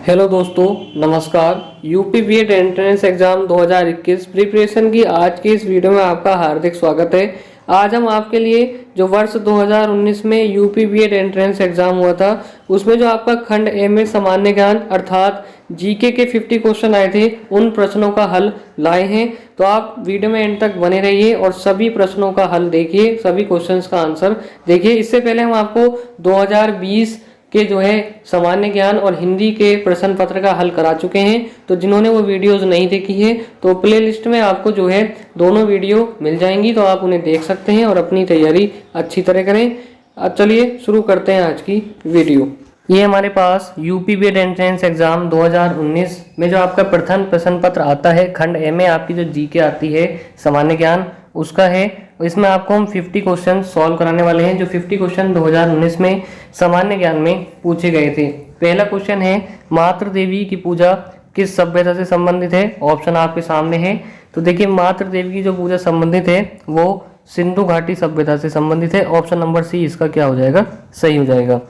Hello दोस्तों, नमस्कार। UP BEd entrance exam 2021 preparation की आज की इस वीडियो में आपका हार्दिक स्वागत है। आज हम आपके लिए जो वर्ष 2019 में यूपी बीएड एंट्रेंस एग्जाम हुआ था उसमें जो आपका खंड ए में सामान्य ज्ञान अर्थात जीके के 50 क्वेश्चन आए थे उन प्रश्नों का हल लाए हैं। तो आप वीडियो में एंड तक बने रहिए और सभी प्रश्नों का हल देखिए, सभी क्वेश्चंस का आंसर देखिए। इससे पहले हम आपको 2020 के जो है सामान्य ज्ञान और हिंदी के प्रश्न पत्र का हल करा चुके हैं। तो जिन्होंने वो वीडियोस नहीं देखी है तो प्ले लिस्ट में आपको जो है दोनों वीडियो मिल जाएंगी, तो आप उन्हें देख सकते हैं और अपनी तैयारी अच्छी तरह करें। अब चलिए शुरू करते हैं आज की वीडियो। ये हमारे पास यूपी बीएड एंट्रेंस एग्जाम 2019 में जो आपका प्रथम प्रश्न पत्र आता है खंड ए में आपकी जो जीके आती है सामान्य ज्ञान उसका है। इसमें आपको हम 50 क्वेश्चन सॉल्व कराने वाले हैं जो 50 क्वेश्चन 2019 में सामान्य ज्ञान में पूछे गए थे। पहला क्वेश्चन है मातृ देवी की पूजा किस सभ्यता से संबंधित है। ऑप्शन आपके सामने है। तो देखिए मातृ देवी की जो पूजा संबंधित है वो सिंधु घाटी सभ्यता से संबंधित है। ऑप्शन नंबर सी इसका क्या हो जाएगा, सही हो जाएगा।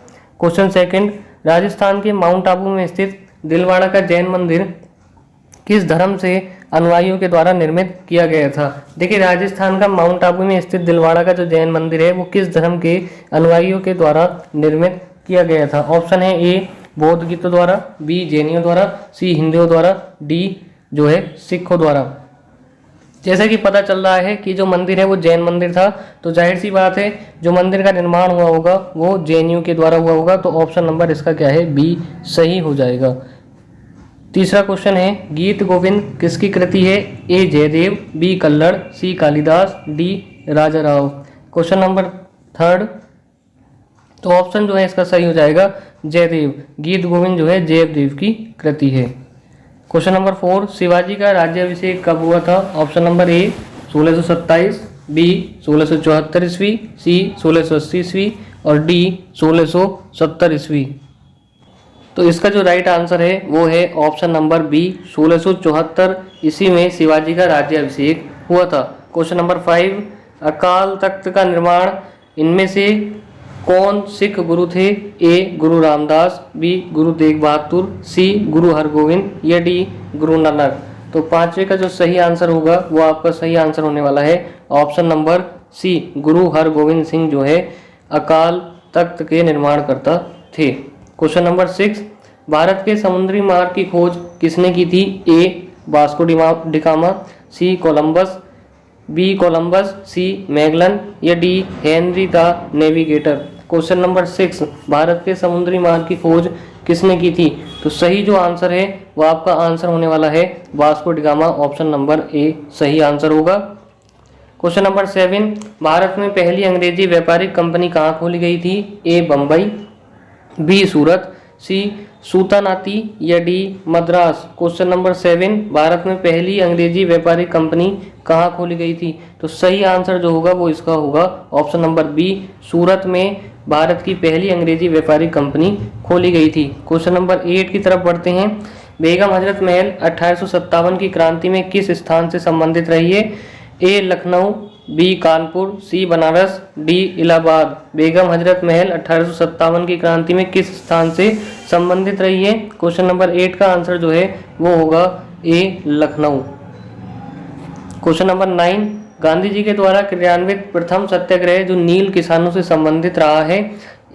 क्वेश्चन सेकंड, राजस्थान के माउंट आबू में स्थित दिलवाड़ा का जैन मंदिर किस धर्म से अनुयायियों के द्वारा निर्मित किया गया था। देखिए राजस्थान का माउंट आबू में स्थित दिलवाड़ा का जो जैन मंदिर है वो किस धर्म के अनुयायियों के द्वारा निर्मित किया गया था। ऑप्शन है ए बौद्ध गीतों द्वारा, बी जैनियों द्वारा, सी हिंदुओं द्वारा, डी जो है सिखों द्वारा। जैसा कि पता चल रहा है कि जो मंदिर है वो जैन मंदिर था, तो जाहिर सी बात है जो मंदिर का निर्माण हुआ होगा वो जैनियों के द्वारा हुआ होगा। तो ऑप्शन नंबर इसका क्या है, बी सही हो जाएगा। तीसरा क्वेश्चन है गीत गोविंद किसकी कृति है। ए जयदेव, बी कल्लड़, सी कालिदास, डी राजा राव। क्वेश्चन नंबर थर्ड, तो ऑप्शन जो है इसका सही हो जाएगा जयदेव। गीत गोविंद जो है जयदेव की कृति है। क्वेश्चन नंबर 4, शिवाजी का राज्याभिषेक कब हुआ था। ऑप्शन नंबर ए 1627, बी 1674 ईस्वी, सी 1680 ईस्वी और डी 1670 ईस्वी। तो इसका जो राइट आंसर है वो है ऑप्शन नंबर बी 1674 ईस्वी में शिवाजी का राज्याभिषेक हुआ था। क्वेश्चन नंबर 5, अकाल तख्त का निर्माण इनमें से कौन सिख गुरु थे। ए गुरु रामदास, बी गुरु तेग बहादुर, सी गुरु हरगोविंद या डी गुरु नानक। तो पांचवे का जो सही आंसर होगा वो आपका सही आंसर होने वाला है ऑप्शन नंबर सी गुरु हरगोविंद सिंह जो है अकाल तख्त के निर्माणकर्ता थे। क्वेश्चन नंबर 6, भारत के समुद्री मार्ग की खोज किसने की थी। ए वास्को डिगामा, सी कोलंबस, बी कोलंबस, सी मैगलन या D Henry the navigator. Question number 6, Bharat के समुद्री मार्ग की खोज किसने की थी। तो सही जो आंसर है वो आपका आंसर होने वाला है Vasco da Gama. Option number A सही आंसर होगा। क्वेश्चन नंबर 7, भारत में पहली अंग्रेजी व्यापारिक कंपनी कहाँ खोली गई थी। ए बम्बई, बी सूरत, सी सूतानाती या D Madras. Question number 7, Bharat में पहली अंग्रेजी व्यापारिक कंपनी कहाँ खोली गई थी। तो सही आंसर जो होगा वो इसका होगा ऑप्शन नंबर बी सूरत में भारत की पहली अंग्रेजी व्यापारिक कंपनी खोली गई थी। क्वेश्चन नंबर 8 की तरफ बढ़ते हैं। बेगम हजरत महल 1857 की क्रांति में किस स्थान से संबंधित रही है। ए लखनऊ, बी कानपुर, सी बनारस, डी इलाहाबाद। बेगम हजरत महल 1857 की क्रांति में किस स्थान से संबंधित रही है। क्वेश्चन नंबर 8 का आंसर जो है वो होगा ए लखनऊ। क्वेश्चन नंबर 9, गांधी जी के द्वारा क्रियान्वित प्रथम सत्याग्रह जो नील किसानों से संबंधित रहा है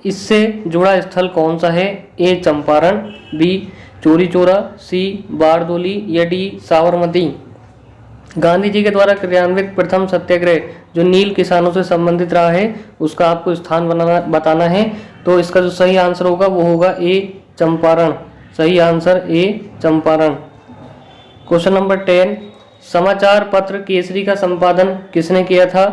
इससे जुड़ा स्थल कौन सा है। ए चंपारण, बी चोरी चौरा, सी बारदोली या डी साबरमती। गांधी जी के द्वारा क्रियान्वित प्रथम सत्याग्रह जो नील किसानों से संबंधित रहा है उसका आपको स्थान बताना है। तो इसका जो सही आंसर होगा वो होगा ए चंपारण। सही answer A Champaran. Question number 10, समाचार पत्र केसरी का संपादन किसने किया था।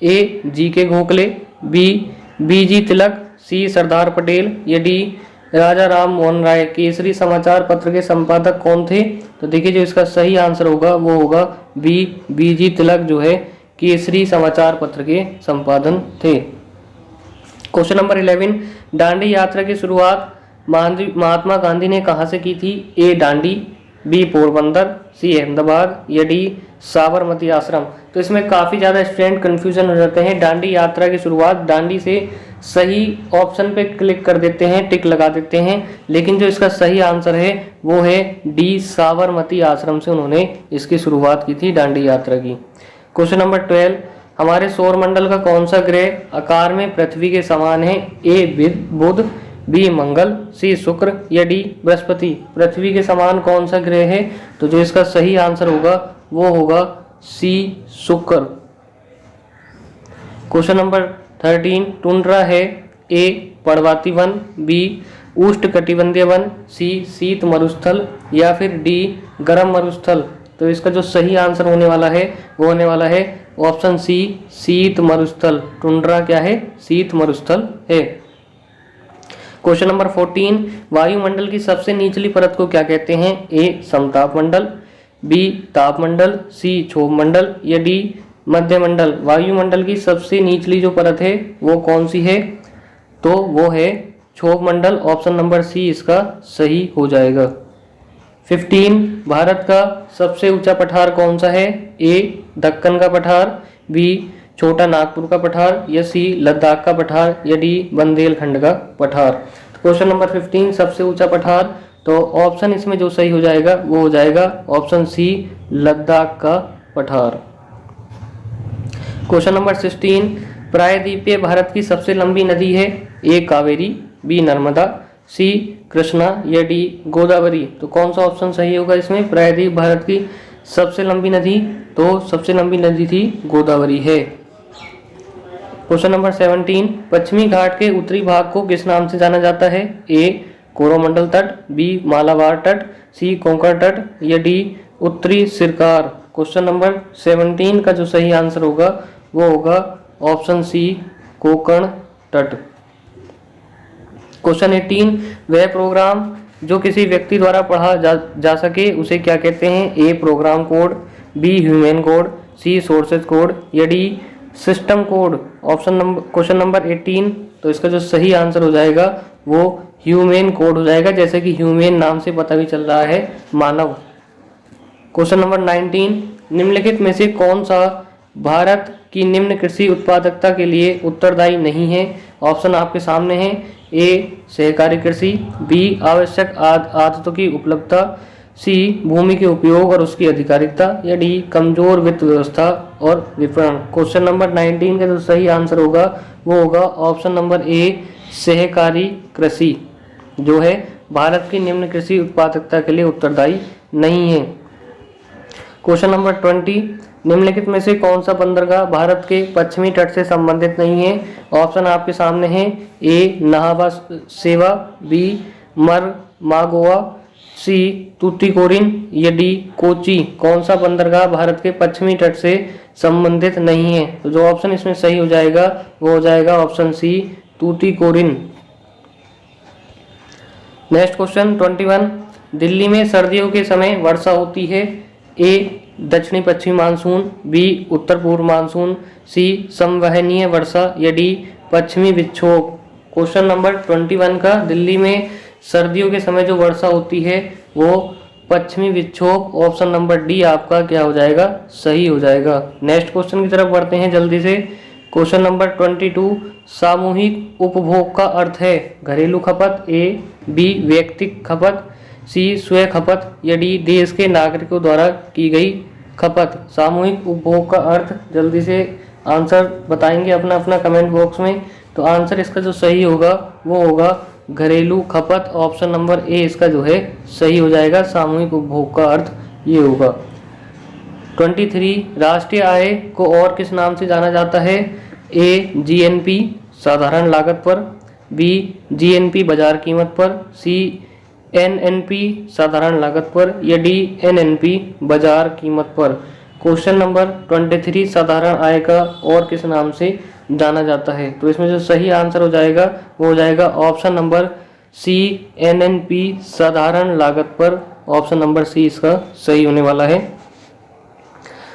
ए जी के गोखले, बी जी तिलक, सी सरदार पटेल या डी राजा राम मोहन राय। केसरी समाचार पत्र के संपादक कौन थे। तो देखिए जो इसका सही आंसर होगा वो होगा बी जी तिलक जो है केसरी समाचार पत्र के संपादन थे। क्वेश्चन नंबर 11, दांडी यात्रा की शुरुआत महात्मा गांधी ने कहाँ से की थी। ए दांडी, बी पोरबंदर, सी अहमदाबाद या डी साबरमती आश्रम। तो इसमें काफ़ी ज़्यादा स्टूडेंट कन्फ्यूजन हो जाते हैं। दांडी यात्रा की शुरुआत दांडी से सही ऑप्शन पे क्लिक कर देते हैं, टिक लगा देते हैं, लेकिन जो इसका सही आंसर है वो है डी, साबरमती आश्रम से उन्होंने इसकी शुरुआत की थी दांडी यात्रा की। क्वेश्चन नंबर 12, हमारे सौर मंडल का कौन सा ग्रह आकार में पृथ्वी के समान है? ए बुध, बी मंगल, सी शुक्र या डी बृहस्पति। पृथ्वी के समान कौन सा ग्रह है? तो जो इसका सही आंसर होगा वो होगा सी, शुक्र। क्वेश्चन नंबर 13, टुंड्रा है? ए पर्वतीय वन, बी उष्णकटिबंधीय वन, सी शीत मरुस्थल या फिर डी गर्म मरुस्थल। तो इसका जो सही आंसर होने वाला है वो होने वाला है ऑप्शन सी, शीत मरुस्थल। टुंड्रा क्या है? शीत मरुस्थल है। क्वेश्चन नंबर 14, वायुमंडल की सबसे निचली परत को क्या कहते हैं? ए समताप मंडल, बी तापमंडल, सी क्षोभ मंडल या डी मध्यमंडल। वायुमंडल की सबसे निचली जो परत है वो कौन सी है? तो वो है क्षोभ मंडल। ऑप्शन नंबर सी इसका सही हो जाएगा। 15, भारत का सबसे ऊंचा पठार कौन सा है? ए दक्कन का पठार, बी छोटा नागपुर का पठार या सी लद्दाख का पठार या डी बुंदेलखंड का पठार। क्वेश्चन नंबर 15, सबसे ऊंचा पठार, तो ऑप्शन इसमें जो सही हो जाएगा वो हो जाएगा ऑप्शन सी, लद्दाख का पठार। क्वेश्चन नंबर 16, प्रायद्वीपीय भारत की सबसे लंबी नदी है? ए कावेरी, बी नर्मदा, सी कृष्णा या डी गोदावरी। तो कौन सा ऑप्शन सही होगा इसमें? प्रायद्वीप भारत की सबसे लंबी नदी, तो सबसे लंबी नदी थी गोदावरी है। क्वेश्चन नंबर 17, पश्चिमी घाट के उत्तरी भाग को किस नाम से जाना जाता है? ए कोरोमंडल तट, बी मालाबार तट, सी कोंकण तट या डी उत्तरी सिरकार। क्वेश्चन नंबर 17 का जो सही आंसर होगा वो होगा ऑप्शन सी, कोंकण तट। क्वेश्चन 18, वह प्रोग्राम जो किसी व्यक्ति द्वारा पढ़ा जा सके उसे क्या कहते हैं? A program code, B human code, C sources code या D system code. Question number 18, तो इसका जो सही आंसर हो जाएगा वो ह्यूमन कोड हो जाएगा, जैसे कि ह्यूमन नाम से पता भी चल रहा है मानव। क्वेश्चन नंबर 19, निम्नलिखित में से कौन सा भारत की निम्न कृषि उत्पादकता के लिए उत्तरदायी नहीं है? ऑप्शन आपके सामने है। ए सहकारी कृषि, बी आवश्यक आदतों की उपलब्धता, सी भूमि के उपयोग और उसकी अधिकारिता या डी कमजोर वित्त व्यवस्था और विपणन। क्वेश्चन नंबर 19 का जो सही आंसर होगा वो होगा ऑप्शन नंबर ए, सहकारी कृषि जो है भारत की निम्न कृषि उत्पादकता के लिए उत्तरदायी नहीं है। क्वेश्चन नंबर 20, निम्नलिखित में से कौन सा बंदरगाह भारत के पश्चिमी तट से संबंधित नहीं है? ऑप्शन आपके सामने है। ए नाहवा सेवा, बी मागोआ, सी तूतीकोरिन या डी कोची। कौन सा बंदरगाह भारत के पश्चिमी तट से संबंधित नहीं है? तो जो ऑप्शन इसमें सही हो जाएगा वो हो जाएगा option C, Tuticorin. Next question 21, Delhi में सर्दियों के समय वर्षा होती है? ए दक्षिणी पश्चिमी मानसून, बी उत्तर पूर्व मानसून, सी संवहनीय वर्षा या डी पश्चिमी विक्षोभ। क्वेश्चन नंबर 21 का दिल्ली में सर्दियों के समय जो वर्षा होती है वो पश्चिमी विक्षोभ। ऑप्शन नंबर डी आपका क्या हो जाएगा? सही हो जाएगा। नेक्स्ट क्वेश्चन की तरफ बढ़ते हैं जल्दी से। क्वेश्चन नंबर 22, सामूहिक उपभोग का अर्थ है? घरेलू खपत, ए बी व्यक्तिगत खपत, सी स्वयं खपत या डी देश के नागरिकों द्वारा की गई खपत। सामूहिक उपभोग का अर्थ जल्दी से आंसर बताएंगे अपना अपना कमेंट बॉक्स में। तो आंसर इसका जो सही होगा वो होगा घरेलू खपत। ऑप्शन नंबर ए इसका जो है सही हो जाएगा। सामूहिक उपभोग का अर्थ ये होगा। 23, राष्ट्रीय आय को और किस नाम से जाना जाता है? ए जीएनपी साधारण लागत पर, बी जीएनपी बाजार कीमत पर, सी एनएनपी साधारण लागत पर या डी एनएनपी बाजार कीमत पर। क्वेश्चन नंबर 23, साधारण आय का और किस नाम से जाना जाता है? तो इसमें जो सही आंसर हो जाएगा वो हो जाएगा ऑप्शन नंबर सी, एनएनपी साधारण लागत पर। ऑप्शन नंबर सी इसका सही होने वाला है।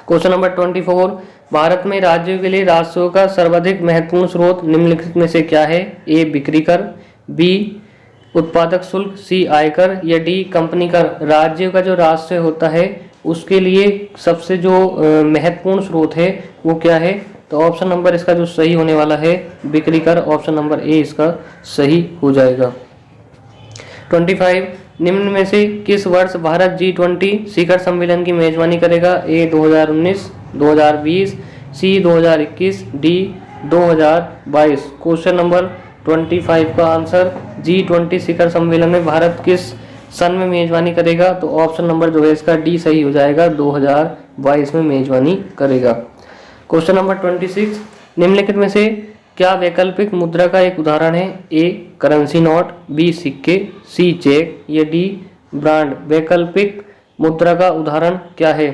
क्वेश्चन नंबर 24, भारत में राज्यों के लिए राजस्व का सर्वाधिक महत्वपूर्ण स्रोत निम्नलिखित में से क्या है? ए बिक्री कर, बी उत्पादक शुल्क, सी आयकर या डी कंपनी कर। राज्य का जो राजस्व होता है उसके लिए सबसे जो महत्वपूर्ण स्रोत है वो क्या है? तो ऑप्शन नंबर इसका जो सही होने वाला है बिक्री कर, ऑप्शन नंबर ए इसका सही हो जाएगा। 25 निम्न में से किस वर्ष भारत G20 शिखर सम्मेलन की मेजबानी करेगा? ए 2019, 2020, सी 2021, डी 2022। क्वेश्चन नंबर 25 का आंसर G20 शिखर सम्मेलन में भारत किस सन में मेजबानी करेगा? तो ऑप्शन नंबर जो है इसका डी सही हो जाएगा, 2022 में मेजबानी करेगा। क्वेश्चन नंबर 26 निम्नलिखित में से क्या वैकल्पिक मुद्रा का एक उदाहरण है? ए करेंसी नोट, बी सिक्के, सी चेक या डी ब्रांड। वैकल्पिक मुद्रा का उदाहरण क्या है?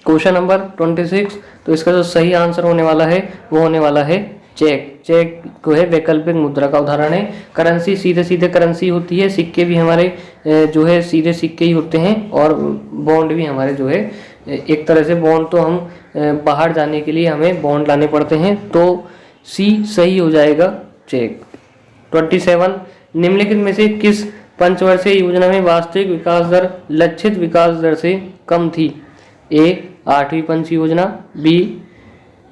क्वेश्चन नंबर 26, तो इसका जो सही आंसर होने वाला है वो होने वाला है चेक। चेक जो है वैकल्पिक मुद्रा का उदाहरण है। करेंसी सीधे सीधे करेंसी होती है, सिक्के भी हमारे जो है सीधे सिक्के ही होते हैं, और बॉन्ड भी हमारे जो है एक तरह से बॉन्ड तो हम बाहर जाने के लिए हमें बॉन्ड लाने पड़ते हैं, तो सी सही हो जाएगा चेक। 27 निम्नलिखित में से किस पंचवर्षीय योजना में वास्तविक विकास दर लक्षित विकास दर से कम थी? ए 8वीं पंच योजना, बी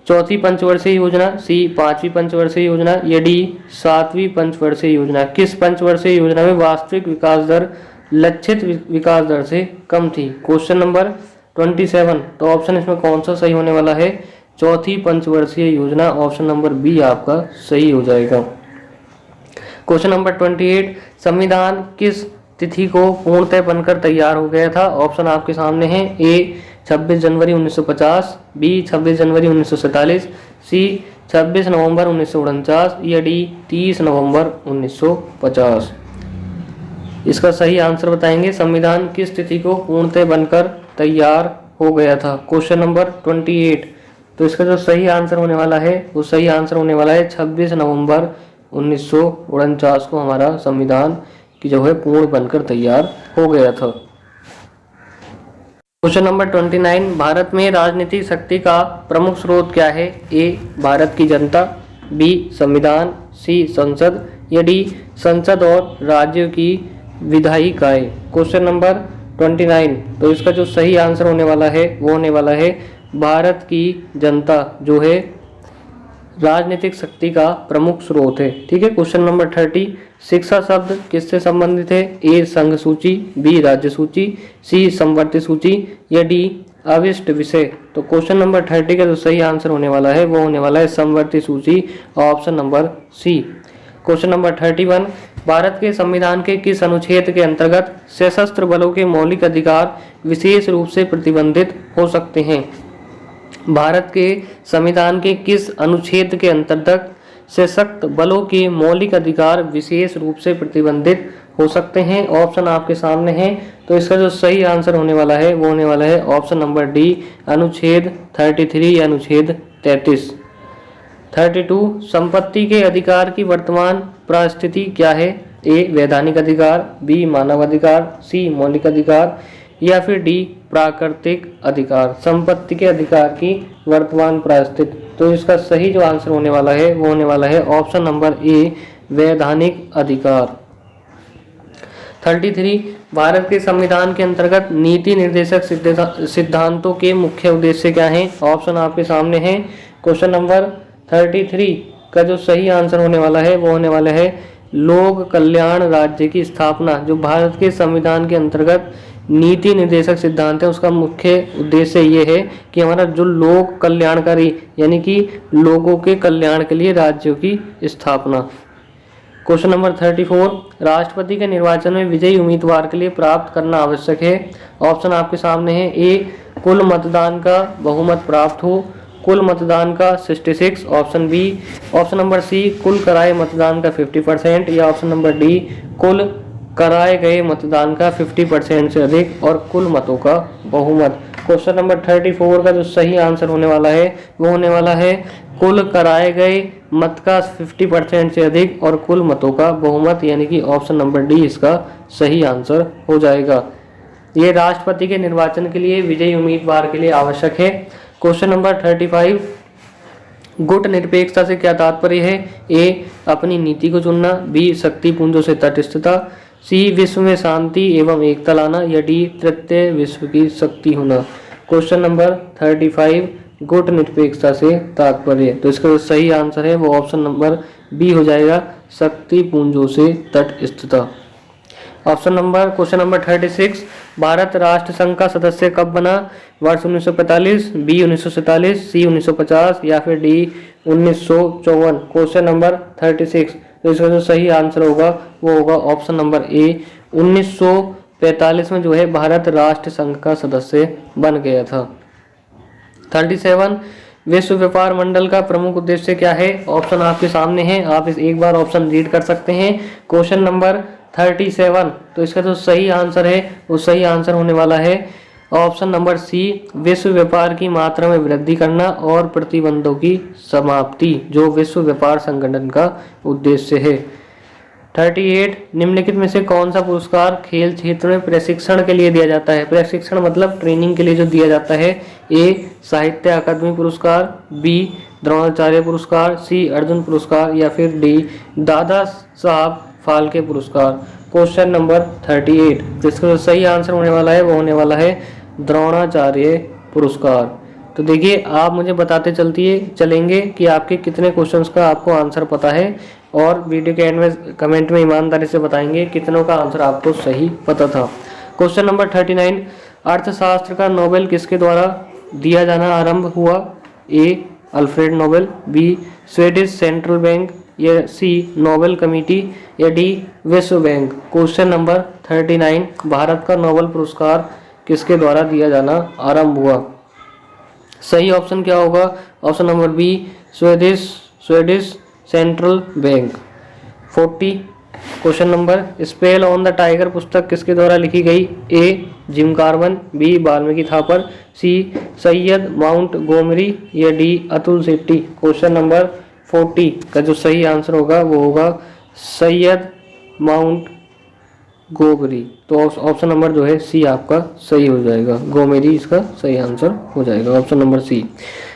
4थी पंचवर्षीय योजना, सी 5वीं पंचवर्षीय योजना या डी 7वीं पंचवर्षीय योजना। किस पंचवर्षीय योजना में वास्तविक विकास दर लक्षित विकास दर से कम थी? क्वेश्चन नंबर 27, तो ऑप्शन इसमें कौन सा सही होने वाला है? 4थी पंचवर्षीय योजना, ऑप्शन नंबर बी आपका सही हो जाएगा। क्वेश्चन नंबर 28 संविधान किस तिथि को पूर्णतः बनकर तैयार हो गया था? ऑप्शन आपके सामने है। ए 26 जनवरी 1950, बी 26 जनवरी 1947, सी 26 नवंबर 1949 या डी 30 नवंबर 1950। इसका सही आंसर बताएंगे। संविधान किस तिथि को पूर्णतः बनकर तैयार हो गया था? क्वेश्चन नंबर 28, तो इसका जो सही आंसर होने वाला है वो सही आंसर होने वाला है 26 नवंबर 1949 को हमारा संविधान की जो है पूर्ण बनकर तैयार हो गया था। क्वेश्चन नंबर 29 भारत में राजनीतिक शक्ति का प्रमुख स्रोत क्या है? ए भारत की जनता, बी संविधान, सी संसद या डी संसद और राज्यों की विधायिकाएं। क्वेश्चन नंबर 29, तो इसका जो सही आंसर होने वाला है वो होने वाला है भारत की जनता जो है राजनीतिक शक्ति का प्रमुख स्रोत है। ठीक है। क्वेश्चन नंबर 30 शिक्षा शब्द किससे संबंधित है? ए संघ सूची, बी राज्य सूची, सी समवर्ती सूची या डी अविष्ट विषय। तो क्वेश्चन नंबर 30 का जो सही आंसर होने वाला है वो होने वाला है समवर्ती सूची, option number C. Question number 31 Bharat के संविधान के किस अनुच्छेद के अंतर्गत सशस्त्र बलों के मौलिक अधिकार विशेष रूप से प्रतिबंधित हो सकते हैं? भारत के संविधान के किस अनुच्छेद के अंतर्गत सशस्त्र बलों के मौलिक अधिकार विशेष रूप से प्रतिबंधित हो सकते हैं? ऑप्शन आपके सामने हैं। तो इसका जो सही आंसर होने वाला है वो होने वाला है ऑप्शन नंबर डी अनुच्छेद 33 या अनुच्छेद 33। 32 संपत्ति के अधिकार की वर्तमान परिस्थिति क्या है? ए वैधानिक अधिकार, बी मानव अधिकार, सी मौलिक अधिकार या फिर डी प्राकृतिक अधिकार। संपत्ति के अधिकार की वर्तमान परिस्थिति, तो इसका सही जो आंसर होने वाला है वो होने वाला है ऑप्शन नंबर ए वैधानिक अधिकार। 33 भारत के संविधान के अंतर्गत नीति निर्देशक सिद्धांतों के मुख्य उद्देश्य क्या हैं? ऑप्शन आपके सामने हैं। क्वेश्चन नंबर 33 का जो सही आंसर होने वाला है वो होने वाला है लोक कल्याण राज्य की स्थापना। जो भारत के संविधान के अंतर्गत नीति निर्देशक सिद्धांत है उसका मुख्य उद्देश्य ये है कि हमारा जो लोक कल्याणकारी यानी कि लोगों के कल्याण के लिए राज्यों की स्थापना। क्वेश्चन नंबर 34 राष्ट्रपति के निर्वाचन में विजयी उम्मीदवार के लिए प्राप्त करना आवश्यक है। ऑप्शन आपके सामने है। ए कुल मतदान का बहुमत प्राप्त हो, कुल मतदान का 66, option B, option number C कुल कराए मतदान का 50% या ऑप्शन नंबर डी कुल कराए गए मतदान का 50% से अधिक और कुल मतों का बहुमत। क्वेश्चन नंबर 34 का जो सही आंसर होने वाला है वो होने वाला है कुल कराए गए मत का 50% से अधिक और कुल मतों का बहुमत, यानी कि ऑप्शन नंबर डी इसका सही आंसर हो जाएगा। ये राष्ट्रपति के निर्वाचन के लिए विजयी उम्मीदवार के लिए आवश्यक है। क्वेश्चन नंबर 35 गुट निरपेक्षता से क्या तात्पर्य है? ए अपनी नीति को चुनना, बी शक्ति पुंजों से तटस्थता, सी विश्व में शांति एवं एकता लाना या डी तृतीय विश्व की शक्ति होना। क्वेश्चन नंबर 35 गुट निरपेक्षता से तात्पर्य। तो इसका जो सही आंसर है वो ऑप्शन नंबर बी हो जाएगा, शक्ति पुंजों से तटस्थता। क्वेश्चन नंबर 36, भारत राष्ट्र संघ का सदस्य कब बना? वर्ष 1945, बी 1947, सी 1950 या फिर डी 1954। क्वेश्चन नंबर 36, तो इसका जो सही आंसर होगा वो होगा ऑप्शन नंबर ए, 1945 में जो है भारत राष्ट्र संघ का सदस्य बन गया था। 37, विश्व व्यापार मंडल का प्रमुख उद्देश्य क्या है? ऑप्शन आपके सामने है, आप इस एक बार ऑप्शन रीड कर सकते हैं। क्वेश्चन नंबर 37, तो इसका जो सही आंसर है वो सही आंसर होने वाला है ऑप्शन नंबर सी, विश्व व्यापार की मात्रा में वृद्धि करना और प्रतिबंधों की समाप्ति, जो विश्व व्यापार संगठन का उद्देश्य है। 38, निम्नलिखित में से कौन सा पुरस्कार खेल क्षेत्र में प्रशिक्षण के लिए दिया जाता है? प्रशिक्षण मतलब ट्रेनिंग के लिए जो दिया जाता है। ए साहित्य अकादमी पुरस्कार, बी द्रोणाचार्य पुरस्कार, सी अर्जुन पुरस्कार या फिर डी दादा साहब फाल्के पुरस्कार। क्वेश्चन नंबर 38, जिसका जो सही आंसर होने वाला है वो होने वाला है द्रोणाचार्य पुरस्कार। तो देखिए, आप मुझे बताते चलेंगे कि आपके कितने क्वेश्चंस का आपको आंसर पता है, और वीडियो के एंड में कमेंट में ईमानदारी से बताएंगे कितनों का आंसर आपको सही पता था। क्वेश्चन नंबर 39, अर्थशास्त्र का नोबेल किसके द्वारा दिया जाना आरंभ हुआ? A Alfred Nobel, B Swedish central bank या सी नोबेल कमेटी या डी विश्व बैंक। क्वेश्चन नंबर 39, भारत का नोबेल पुरस्कार किसके द्वारा दिया जाना आरंभ हुआ? सही ऑप्शन क्या होगा? Option number B Swedish central bank. 40, question number, spell on the tiger पुस्तक किसके द्वारा लिखी गई? A Jim Corbett, B Valmiki Thapar, C Sy Montgomery या D Atul Shetty. Question number 40 का जो सही आंसर होगा वो होगा सैयद माउंट गोमरी। तो ऑप्शन नंबर जो है सी आपका सही हो जाएगा, गोमेरी इसका सही आंसर हो जाएगा, option number C.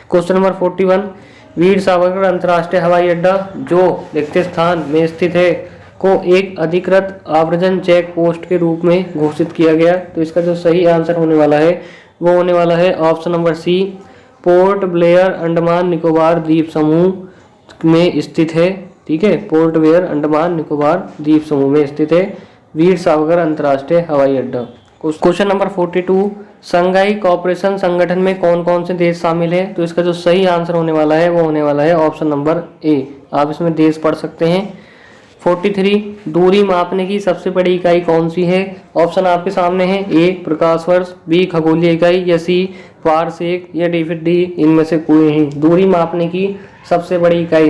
Question number 41, Veer Savarkar अंतर्राष्ट्रीय हवाई अड्डा जो रिक्त स्थान में स्थित है को एक अधिकृत आव्रजन चेक पोस्ट के रूप में घोषित किया गया। तो इसका जो सही आंसर होने वाला है वो होने वाला है option number C, Port Blair Andaman Nicobar द्वीप समूह में स्थित है। ठीक है, पोर्ट ब्लेयर अंडमान निकोबार द्वीप समूह में स्थित है वीर सावरकर अंतर्राष्ट्रीय हवाई अड्डा। क्वेश्चन नंबर 42, शंघाई कोऑपरेशन संगठन में कौन कौन से देश शामिल है? तो इसका जो सही आंसर होने वाला है वो होने वाला है ऑप्शन नंबर ए, आप इसमें देश पढ़ सकते हैं। 43, दूरी मापने की सबसे बड़ी इकाई कौन सी है? ऑप्शन आपके सामने है, ए प्रकाश वर्ष, बी खगोलीय इकाई या सी पारसेक या डी फिर डी इनमें से कोई नहीं। दूरी मापने की सबसे बड़ी इकाई,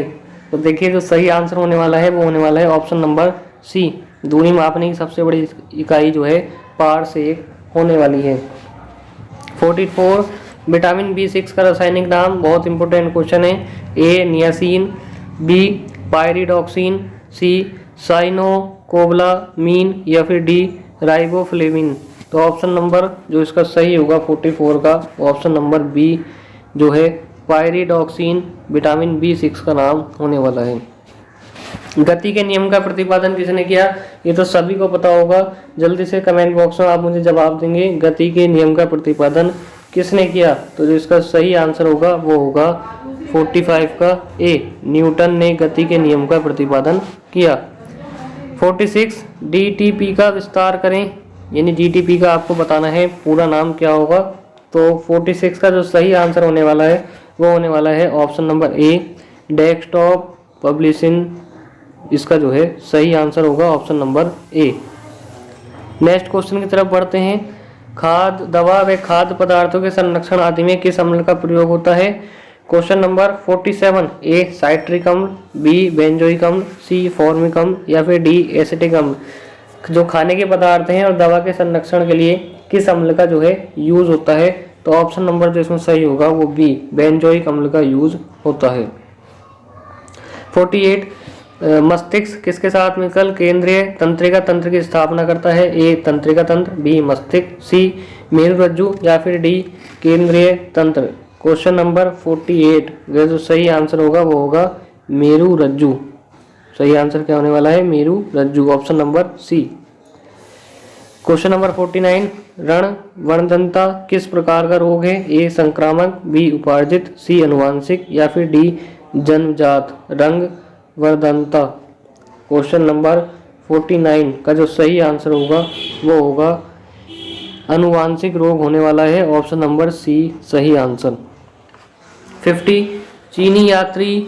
तो देखिए जो सही आंसर होने वाला है वो होने वाला है ऑप्शन नंबर सी, दूरी मापने की सबसे बड़ी इकाई जो है पारसेक होने वाली है। 44, विटामिन B6 का रासायनिक नाम, बहुत इंपॉर्टेंट क्वेश्चन है। ए नियासिन, बी पायरिडॉक्सिन, सी साइनोकोबलामीन या फिर डी राइबोफ्लेविन। तो ऑप्शन नंबर जो इसका सही होगा 44 का ऑप्शन नंबर बी जो है पायरिडॉक्सिन विटामिन B6 का नाम होने वाला है। गति के नियम का प्रतिपादन किसने किया? ये तो सभी को पता होगा, जल्दी से कमेंट बॉक्स में आप मुझे जवाब देंगे गति के नियम का प्रतिपादन किसने किया। तो जो इसका सही आंसर होगा वो होगा 45 का ए, न्यूटन ने गति के नियम का प्रतिपादन किया। 46, डीटीपी का विस्तार करें, यानी डीटीपी का आपको बताना है पूरा नाम क्या होगा। तो 46 का जो सही आंसर होने वाला है वो होने वाला है option number A, desktop publishing, इसका जो है सही आंसर होगा option number A. Next question की तरफ बढ़ते हैं। खाद्य दवा व खाद्य पदार्थों के संरक्षण आदि में किस अम्ल का प्रयोग होता है? क्वेश्चन नंबर 47, ए साइट्रिक अम्ल, बी बेंजोइक अम्ल, सी फॉर्मिक अम्ल या फिर डी एसिटिक अम्ल। जो खाने के पदार्थ हैं और दवा के संरक्षण के लिए किस अम्ल का जो है यूज होता है? तो ऑप्शन नंबर जो इसमें सही होगा वो बी बेंजोइक अम्ल का यूज होता है। 48, मस्तिष्क किसके साथ मिलकर केंद्रीय तंत्रिका तंत्र की स्थापना करता है? ए तंत्रिका तंत्र, बी मस्तिष्क, सी मेरुरज्जु या फिर डी केंद्रीय तंत्र। क्वेश्चन नंबर 48 जो सही आंसर होगा वो होगा मेरुरज्जु। सही आंसर क्या होने वाला है? मेरुरज्जु, option number C. Question number 49, रण वर्णदंता किस प्रकार का रोग है? ए संक्रामक, बी उपार्जित, सी अनुवांशिक या फिर डी जन्मजात। रंग वर्णदंता क्वेश्चन नंबर 49 का जो सही आंसर होगा वो होगा अनुवांशिक रोग होने वाला है। ऑप्शन नंबर सी सही आंसर। 50, चीनी यात्री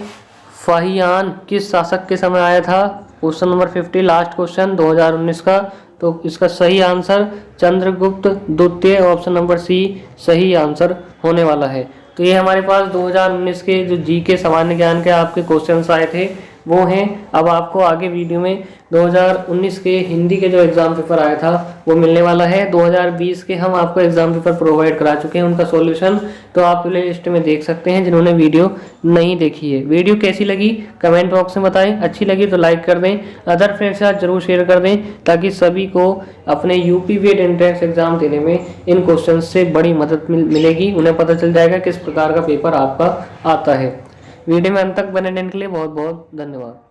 फाहियान किस शासक के समय आया था? क्वेश्चन नंबर 50 लास्ट क्वेश्चन 2019 का। तो इसका सही आंसर चंद्रगुप्त द्वितीय, ऑप्शन नंबर सी सही आंसर होने वाला है। तो ये हमारे पास 2019 के जो जीके सामान्य ज्ञान के आपके क्वेश्चंस आए थे वो हैं। अब आपको आगे वीडियो में 2019 के हिंदी के जो एग्ज़ाम पेपर आया था वो मिलने वाला है। 2020 के हम आपको एग्ज़ाम पेपर प्रोवाइड करा चुके हैं, उनका सॉल्यूशन तो आप प्ले लिस्ट में देख सकते हैं जिन्होंने वीडियो नहीं देखी है। वीडियो कैसी लगी कमेंट बॉक्स में बताएं, अच्छी लगी तो लाइक कर दें, अदर फ्रेंड्स के साथ जरूर शेयर कर दें ताकि सभी को अपने यूपी बीएड एंट्रेंस एग्जाम देने में इन क्वेश्चन से बड़ी मदद मिलेगी। उन्हें पता चल जाएगा किस प्रकार का पेपर आपका आता है। वीडियो में अंत तक बने रहने के लिए बहुत बहुत धन्यवाद।